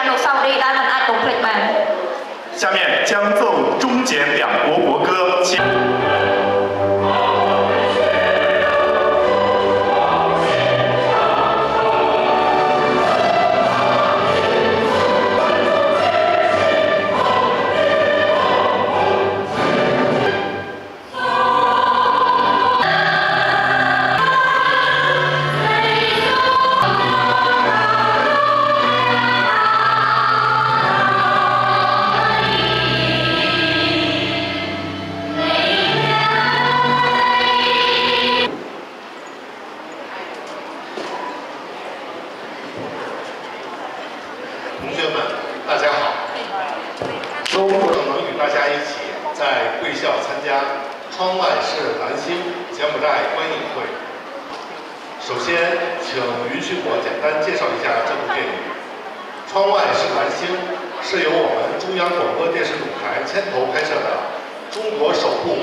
នុស្សាវរីយ៍ដែលមិនអាចបំភ្លេចបាន 下面将奏终检两国国歌。同学们，大家好！周末能与大家一起在贵校参加《窗外是蓝星》柬埔寨观影会。首先，请允许我简单介绍一下这部电影。《窗外是蓝星》是由我们中央广播电视总台牵头拍摄的中国首部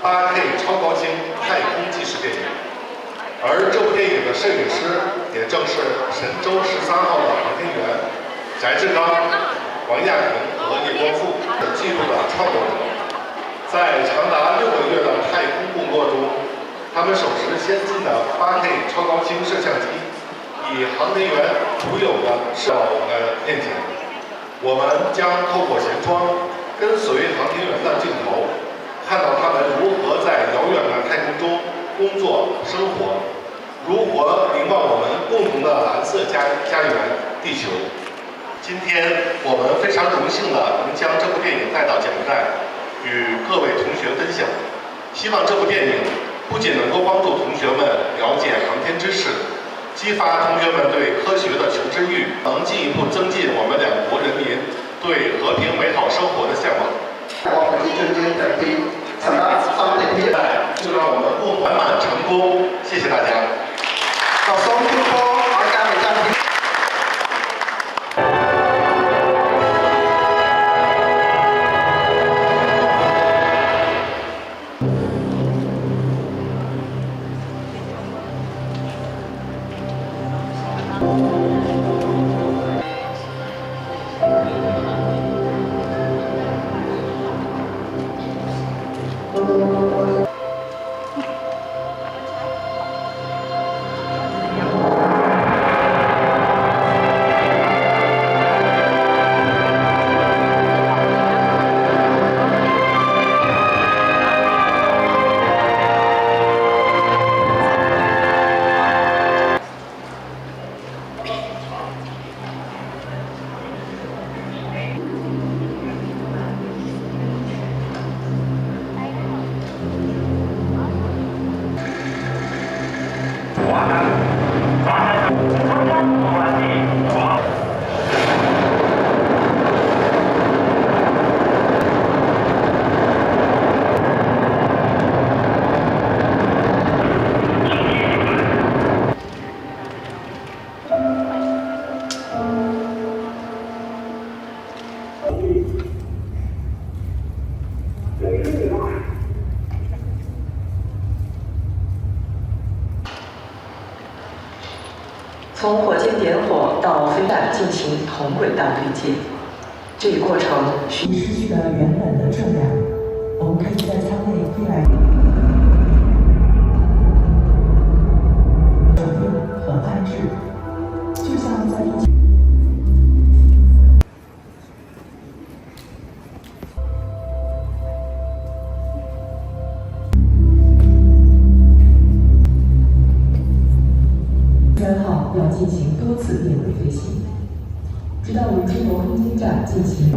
8K 超高清太空纪实电影。而这部电影的摄影师也正是神舟13号的航天员翟志刚、王亚平和叶光富的记录的创作者。在长达6个月的太空工作中，他们手持先进的8K 超高清摄像机，以航天员独有的视角面前，我们将透过舷窗，跟随航天员的镜头，看到他们如何在遥远的太空中工作生活，如何凝望我们共同的蓝色家园地球。今天我们非常荣幸的能将这部电影带到柬埔寨，与各位同学分享。希望这部电影不仅能够帮助同学们了解航天知识，激发同学们对科学的求知欲，能进一步增进我们两国人民对和平美好生活的向往。就让我们共圆满成功。谢谢大家。从火箭点火到飞弹进行同轨道对接，这一过程需失去了原本的重量。我们可以在舱内飞来转用和安置，就像在一起。3号要进行多次列轨飞行，直到与中国空间站进行。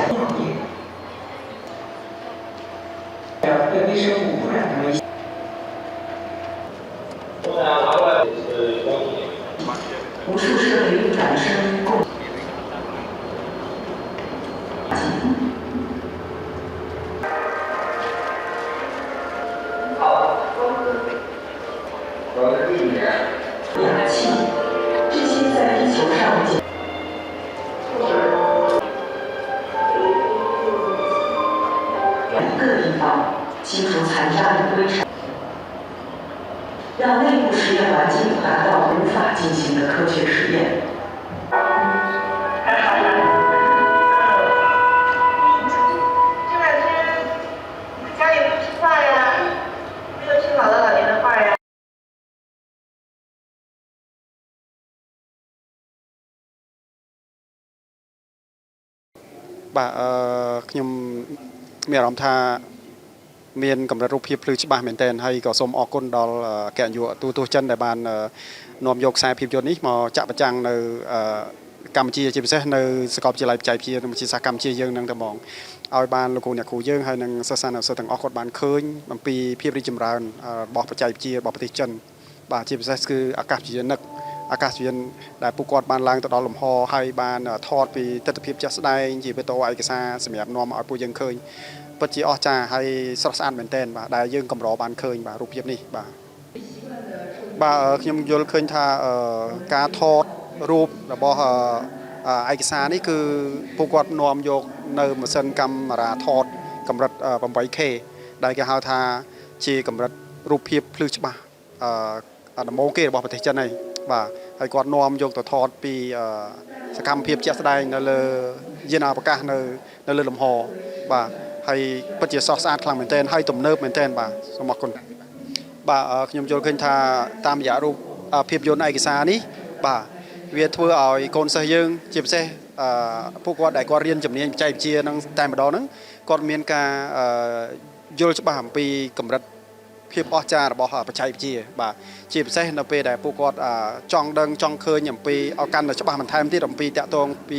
药业对微生物污染的危险。无数社会运转的声音共。氧气，这些在地球上一个地方清除残渣与灰尘，让内部实验环境达到无法进行的科学实验。这两天在家里不吃饭呀，没有吃好的老年的话呀。បាទខ្ញុំមានអារម្មណ៍ថាមានកម្រិតរូបភាពភ្លឺច្បាស់មែនទែនហើយក៏សូមអរគុណដល់កញ្ញុទូទស្សន៍ចិនដែលបាននាំយកខ្សែភាពយន្តនេះមកចាក់បញ្ចាំងនៅកម្ពុជាជាពិសេសនៅសាកលវិទ្យាល័យបច្ចេកវិទ្យានិងវិទ្យាសាស្ត្រកម្ពុជាយើងនឹងតែហ្មងឲ្យបានលោកគ្រូអ្នកគ្រូយើងហើយនិងសិស្សានុសិស្សទាំងអស់គាត់បានឃើញអំពីភាពរីកចម្រើនរបស់បច្ចេកវិទ្យារបស់ប្រទេសចិនបាទជាពិសេសគឺអាកាសយានិកអាកាសយានដែលពួកគាត់បានឡើងទៅដល់លំហហើយបានថតពីទស្សនវិជ្ជាជាក់ស្ដែងជាវីដេអូឯកសារសម្រាប់នាំឲ្យពួកយើងឃើញពិតជាអស្ចារ្យហើយស្រស់ស្អាតមែនទែនបាទដែលយើងកម្របានឃើញបាទរូបភាពនេះបាទខ្ញុំយល់ឃើញថាការថតរូបរបស់ឯកសារនេះគឺពួកគាត់នាំយកនៅម៉ាស៊ីនកាមេរ៉ាថតកម្រិត 8K ដែលគេហៅថាជាកម្រិតរូបភាពភ្លឺច្បាស់ដំបូងគេរបស់ប្រទេសចិនហើយបាទហើយគាត់នាំយកទៅថតពីសកម្មភាពជាក់ស្ដែងនៅលើយានអវកាសនៅលើលំហបាទហើយពិតជាស្រស់ស្អាតខ្លាំងមែនទែនហើយទំនើបមែនទែនបាទសូមអរគុណបាទខ្ញុំយល់ឃើញថាតាមរយៈរូបភាពយន្តឯកសារនេះបាទវាធ្វើឲ្យកូនសិស្សយើងជាពិសេសពួកគាត់ដែលគាត់រៀនជំនាញបច្ចេកវិទ្យានឹងតែម្ដងហ្នឹងគាត់មានការយល់ច្បាស់អំពីកម្រិតភាពអស្ចារ្យរបស់បច្ចេកវិទ្យាបាទជាពិសេសនៅពេលដែលពួកគាត់ចង់ដឹងចង់ឃើញអំពីឲ្យកាន់តែច្បាស់បន្ថែមទៀតអំពីតាក់ទងពី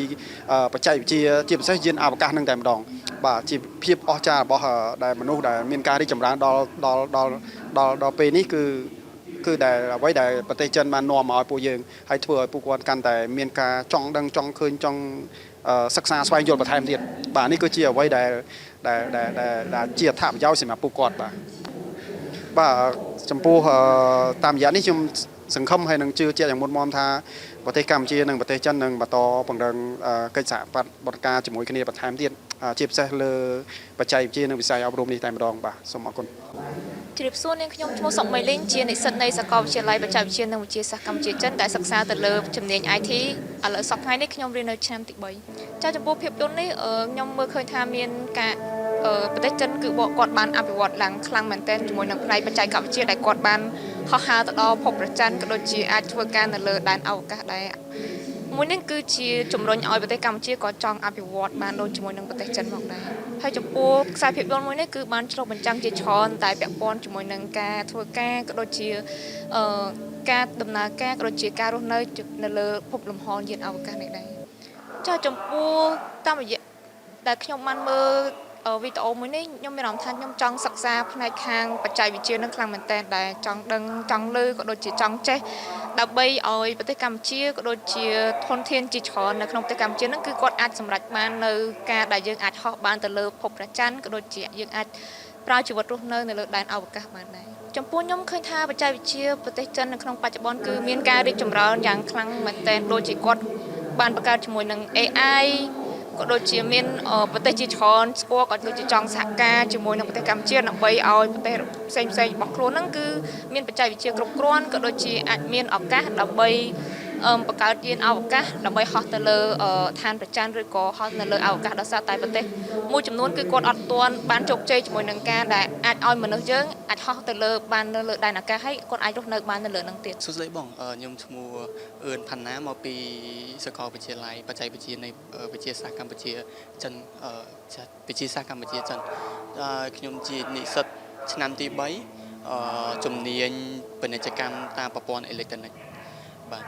បច្ចេកវិទ្យាជាពិសេសយានអវកាសនឹងតែម្ដងបាទជាភាពអស្ចារ្យរបស់ដែលមនុស្សដែលមានការរីកចម្រើនដល់ពេលនេះគឺដែលអ្វីដែលប្រទេសចិនបាននាំមកឲ្យពួកយើងហើយធ្វើឲ្យពួកគាត់កាន់តែមានការចង់ដឹងចង់ឃើញចង់សិក្សាស្វែងយល់បន្ថែមទៀតបាទនេះគឺជាអ្វីដែលជាអត្ថប្រយោជន៍សម្រាប់ពួកគាត់បាទចំពោះតាមរយៈនេះខ្ញុំសង្ឃឹមហើយនឹងជឿជាក់យ៉ាងមុតមាំថាប្រទេសកម្ពុជានិងប្រទេសចិននឹងបន្តពង្រឹងកិច្ចសហប្រតិបត្តិការជាមួយគ្នាបន្ថែមទៀតជាពិសេសលើបច្ចេកវិទ្យានិងវិស័យអប់រំនេះតែម្ដងបាទសូមអរគុណជម្រាបសួរនាងខ្ញុំឈ្មោះសុកមីលីងជានិស្សិតនៃសាកលវិទ្យាល័យបច្ចេកវិទ្យានិងវិទ្យាសាស្ត្រកម្ពុជាចិនដែលសិក្សាទៅលើជំនាញ IT ឥឡូវសប្តាហ៍នេះខ្ញុំរៀននៅឆ្នាំទី3ចាចំពោះភាពយន្តនេះខ្ញុំមើលឃើញថាមានការប្រទេសចិនគឺគាត់បានអភិវឌ្ឍឡើងខ្លាំងមែនទែនជាមួយនឹងផ្នែកបច្ចេកវិទ្យាដែលគាត់បានហោះហើរទៅដល់ភពប្រច័ណ្ឌក៏ដូចជាអាចធ្វើការនៅលើដែនអវកាសដែរមួយនេះគឺជាជំរុញឲ្យប្រទេសកម្ពុជាក៏ចង់អភិវឌ្ឍបានដូចជាមួយនឹងប្រទេសចិនផងដែរហើយចំពោះខ្សែភាពយន្តមួយនេះគឺបានឆ្លុះបញ្ចាំងជាច្រើនតែពាក់ព័ន្ធជាមួយនឹងការធ្វើការក៏ដូចជាការដំណើរការក៏ដូចជាការរស់នៅលើភពលំហយានអវកាសនេះដែរចាចំពោះតាមរយៈដែលខ្ញុំបានមើលវីដេអូមួយនេះខ្ញុំមានអារម្មណ៍ថាខ្ញុំចង់សិក្សាផ្នែកខាងបច្ចេកវិទ្យានឹងខ្លាំងមែនទែនដែលចង់ដឹងចង់លើក៏ដូចជាចង់ចេះដើម្បីឲ្យប្រទេសកម្ពុជាក៏ដូចជាធនធានជាច្រើននៅក្នុងប្រទេសកម្ពុជានឹងគឺគាត់អាចសម្រេចបាននៅការដែលយើងអាចហោះបានទៅលើភពព្រះច័ន្ទក៏ដូចជាយើងអាចប្រើជីវិតរស់នៅលើដែនអវកាសបានដែរចំពោះខ្ញុំឃើញថាបច្ចេកវិទ្យាប្រទេសចិននៅក្នុងបច្ចុប្បន្នគឺមានការរីកចម្រើនយ៉ាងខ្លាំងមែនទែនដូចជាគាត់បានបង្កើតជាមួយនឹង AIក៏ដូចជាមានប្រទេសជាច្រើនស្គាល់ក៏ដូចជាចង់សហការជាមួយនឹងប្រទេសកម្ពុជាដើម្បីឲ្យប្រទេសផ្សេងៗរបស់ខ្លួនហ្នឹងគឺមានបច្ចេកវិទ្យាគ្រប់គ្រាន់ក៏ដូចជាអាចមានឱកាសដើម្បីបង្កើតយានអវកាសដើម្បីហោះទៅលើឋានព្រះច័ន្ទឬក៏ហោះនៅលើអវកាសដោយសារតែប្រទេសមួយចំនួនគឺគាត់អត់ទាន់បានជោគជ័យជាមួយនឹងការដែលអាចឲ្យមនុស្សយើងអាចហោះទៅលើបាននៅលើដែនអាកាសហើយគាត់អាចរស់នៅបាននៅលើនឹងទៀតសួស្តីបងខ្ញុំឈ្មោះអឿនផាន់ណាមកពីសាកលវិទ្យាល័យបច្ចេកវិទ្យានៃវិទ្យាសាស្ត្រកម្ពុជាចិនវិទ្យាសាស្ត្រកម្ពុជាចិនខ្ញុំជានិស្សិតឆ្នាំទី3ជំនាញពាណិជ្ជកម្មតាមប្រព័ន្ធអេឡិចត្រូនិកបាទ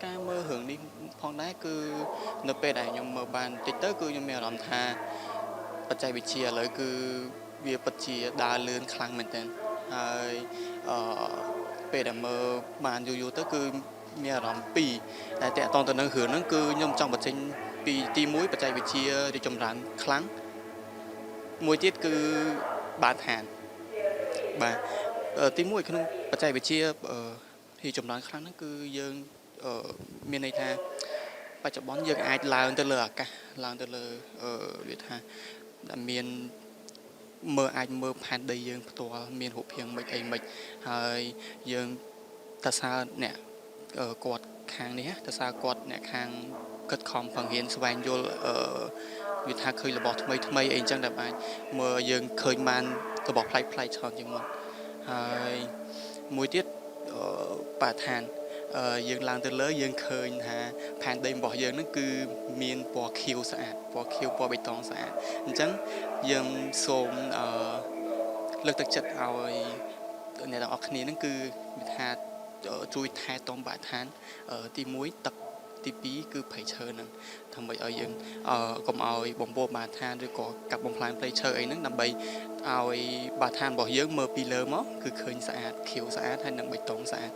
ការមើលរឿងនេះផងដែរគឺនៅពេលដែលខ្ញុំមើលបានតិចទៅគឺខ្ញុំមានអារម្មណ៍ថាបច្ចេកវិទ្យាឥឡូវគឺវាពិតជាដើរលឿនខ្លាំងមែនទែនហើយពេលដែលមើលបានយូរទៅគឺមានអារម្មណ៍ពីរតែតកតងទៅនឹងរឿងហ្នឹងគឺខ្ញុំចង់បញ្ចេញពីទី1បច្ចេកវិទ្យារីកចម្រើនខ្លាំងមួយទៀតគឺបានឋានបាទទី1ក្នុងបច្ចេកវិទ្យារីកចម្រើនខ្លាំងហ្នឹងគឺយើងមានន័យថាបច្ចុប្បន្នយើងអាចឡើងទៅលើអាកាសឡើងទៅលើវាថាមានអាចមើលផែនដីយើងផ្ទាល់មានរូបភាពមិនអីមិនហើយយើងតើសើអ្នកគាត់ខាងនេះតើសើគាត់អ្នកខាងគិតខំប្រឹងរៀនស្វែងយល់វាថាឃើញរបស់ថ្មីអីចឹងដែលអាចមើលយើងឃើញបានរបស់ប្លែកច្រើនជាងមុនហើយមួយទៀតបរិស្ថានយើងឡើងទៅលើយើងឃើញថាផែនដីរបស់យើងហ្នឹងគឺមានពណ៌ខៀវស្អាតពណ៌ខៀវពណ៌បៃតងស្អាតអញ្ចឹងយើងសូមលើកទឹកចិត្តឲ្យអ្នកទាំងអស់គ្នាហ្នឹងគឺវាថាជួយថែទាំបរិស្ថានទី1ទឹកទី2គឺព្រៃឈើហ្នឹងដើម្បីឲ្យយើងកុំឲ្យបំពុលបរិស្ថានឬក៏កាប់បំផ្លាញព្រៃឈើអីហ្នឹងដើម្បីឲ្យបរិស្ថានរបស់យើងមើលពីលើមកគឺឃើញស្អាតខៀវស្អាតហើយនឹងបៃតងស្អាត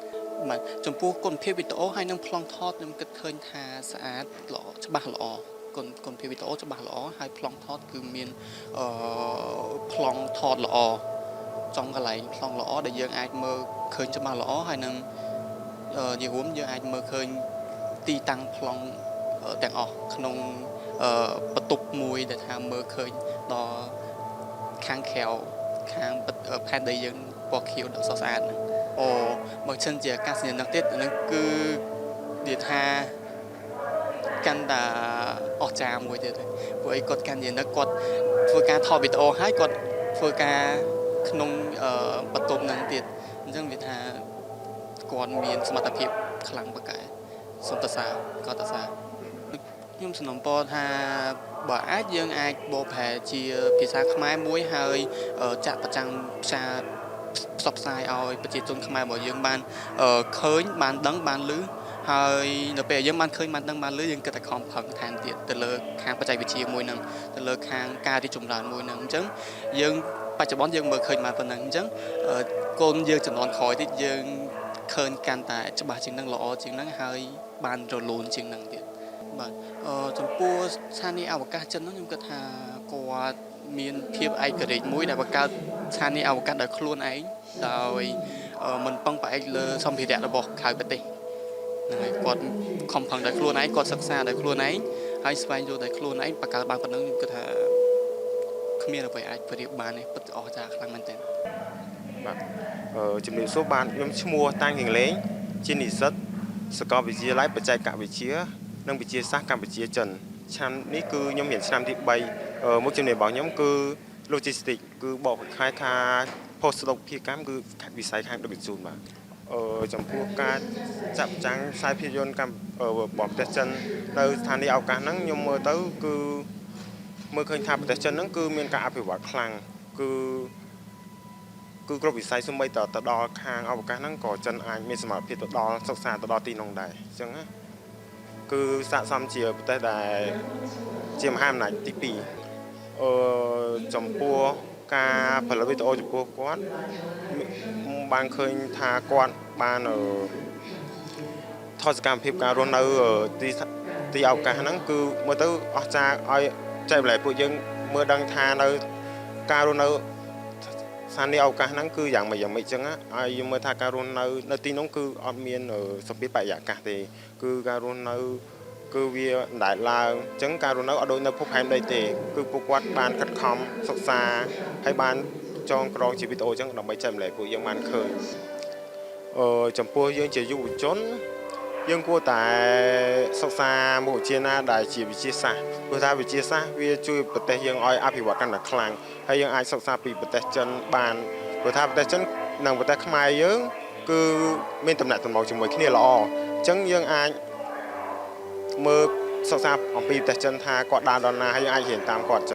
បាទចំពោះគុណភាពវីដេអូហើយនឹងប្លង់ថតខ្ញុំគិតឃើញថាស្អាតល្អច្បាស់ល្អគុណភាពវីដេអូច្បាស់ល្អហើយប្លង់ថតគឺមានប្លង់ថតល្អចំកន្លែងប្លង់ល្អដែលយើងអាចមើលឃើញច្បាស់ល្អហើយនឹងជារួមយើងអាចមើលឃើញទីតាំងប្លង់ទាំងអស់ក្នុងបន្ទប់មួយដែលថាមើលឃើញដល់ខាងក្រៅខាងផែនដីយើងពណ៌ខៀវដ៏ស្រស់ស្អាតហ្នឹងបើសិនជាអាកាសធាតុទៀតហ្នឹងគឺនិយាយថាកាន់តែអស្ចារ្យមួយទៀតព្រោះអីគាត់កាន់តែគាត់ធ្វើការថតវីដេអូហើយគាត់ធ្វើការក្នុងបន្ទប់ហ្នឹងទៀតអញ្ចឹងវាថាគាត់មានសមត្ថភាពខ្លាំងបកែសុំតសាគាត់តសាខ្ញុំសំណពរថាបើអាចយើងអាចបកប្រែជាភាសាខ្មែរមួយហើយចាក់ប្រចាំផ្សាយផ្សព្វផ្សាយឲ្យប្រជាជនខ្មែររបស់យើងបានឃើញបានដឹងបានឮហើយនៅពេលយើងបានឃើញបានដឹងបានឮយើងគិតតែខំប្រឹងថែមទៀតទៅលើខាងបច្ចេកវិទ្យាមួយហ្នឹងទៅលើខាងការរីកចម្រើនមួយហ្នឹងអញ្ចឹងយើងបច្ចុប្បន្នយើងមើលឃើញបានប៉ុណ្ណឹងអញ្ចឹងកូនយើងចំនួនក្រោយទៀតយើងឃើញកាន់តែច្បាស់ជាងហ្នឹងល្អជាងហ្នឹងហើយបានរលូនជាងហ្នឹងទៀតបាទចំពោះស្ថានីយ៍អវកាសចិនហ្នឹងខ្ញុំគិតថាគាត់មានភាពឯករាជ្យមួយដែលបង្កើតស្ថានីយ៍អវកាសដោយខ្លួនឯងដោយមិនពឹងផ្អែកលើសម្ភារៈរបស់ក្រៅប្រទេសហ្នឹងហើយគាត់ខំប្រឹងដោយខ្លួនឯងគាត់សិក្សាដោយខ្លួនឯងហើយស្វែងយល់ដោយខ្លួនឯងបង្កើតបានប៉ុណ្ណឹងខ្ញុំគិតថាគ្មានអ្វីអាចប្រៀបបានទេពិតអស្ចារ្យខ្លាំងមែនទែនបាទជំរាបសួរបាទខ្ញុំឈ្មោះតាំងគៀងលេងជានិស្សិតសាកលវិទ្យាល័យបច្ចេកវិទ្យានិងវិទ្យាសាស្ត្រកម្ពុជាចិនឆ្នាំនេះគឺខ្ញុំរៀនឆ្នាំទី3មុខជំនាញរបស់ខ្ញុំគឺ Logistics គឺបកខែថា Postdoc ភាគកម្មគឺវិស័យខាងដឹកជញ្ជូនបាទចំពោះការចាក់ចាំងខ្សែភាពយន្តកម្មរបស់ប្រទេសចិននៅស្ថានីយ៍អវកាសហ្នឹងខ្ញុំមើលទៅគឺមើលឃើញថាប្រទេសចិនហ្នឹងគឺមានការអភិវឌ្ឍខ្លាំងគឺគ្រប់វិស័យសូម្បីតែទៅដល់ខាងអវកាសហ្នឹងក៏ចិនអាចមានសមត្ថភាពទៅដល់សិក្សាទៅដល់ទីនោះដែរអញ្ចឹងណាគឺស័ក្តិសមជាប្រទេសដែលជាមហាអំណាចទី2ចំពោះការផលិតវីដេអូចំពោះគាត់បានឃើញថាគាត់បានថតសកម្មភាពការរស់នៅទីអវកាសហ្នឹងគឺមើលទៅអស្ចារ្យឲ្យចែកម្លែកពួកយើងមើលដឹងថានៅការរស់នៅស្ថានីយ៍អវកាសហ្នឹងគឺយ៉ាងម៉េចអញ្ចឹងហើយយើងមើលថាការរស់នៅទីនោះគឺអត់មានសម្ពាធបរិយាកាសទេគឺការរស់នៅគឺវាអណ្ដែតឡើងអញ្ចឹងការរស់នៅអត់ដូចនៅភពផែនដីទេគឺពួកគាត់បានខិតខំសិក្សាហើយបានចងក្រងជាវីដេអូអញ្ចឹងដើម្បីចែកម្លែកពួកយើងបានឃើញចំពោះយើងជាយុវជនយើងគួរតែសិក្សាមុខវិជ្ជាណាដែលជាវិទ្យាសាស្ត្រព្រោះថាវិទ្យាសាស្ត្រវាជួយប្រទេសយើងឲ្យអភិវឌ្ឍកាន់តែខ្លាំងហើយយើងអាចសិក្សាពីប្រទេសចិនបានព្រោះថាប្រទេសចិននិងប្រទេសខ្មែរយើងគឺមានតំណែងតំណងជាមួយគ្នាល្អអញ្ចឹងយើងអាចមើលសិក្សាអំពីប្រទេសចិនថាគាត់ដើរដល់ណាហើយយើងអាចរៀនតាមគាត់